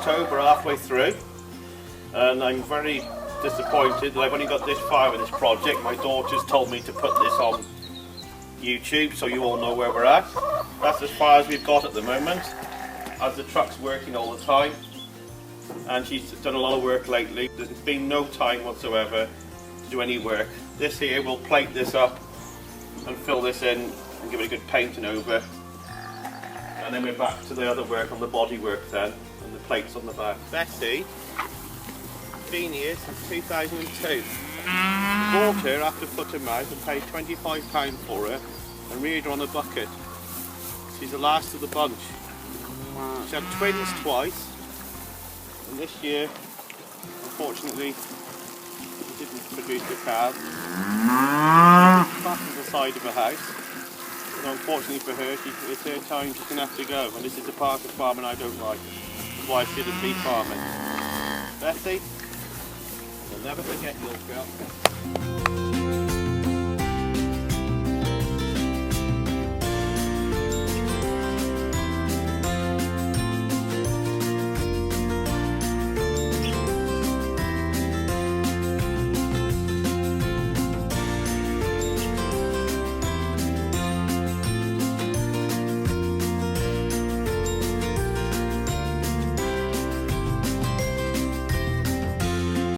October, halfway through, and I'm very disappointed that I've only got this far with this project. My daughter's told me to put this on YouTube so you all know where we're at. That's as far as we've got at the moment, as the truck's working all the time, and she's done a lot of work lately. There's been no time whatsoever to do any work. This here, we'll plate this up and fill this in and give it a good painting over, and then we're back to the other work on the body work then, and the plates on the back. Bessie, been here since 2002. Bought her after foot and mouth and paid £25 for her and reared her on a bucket. She's the last of the bunch. She had twins twice, and this year, unfortunately, she didn't produce the calves. Back to the side of the house. And unfortunately for her, it's her time, she's going to have to go. And this is the part of farming I don't like. That's why I shouldn't be farming. Bessie, you'll never forget your girl.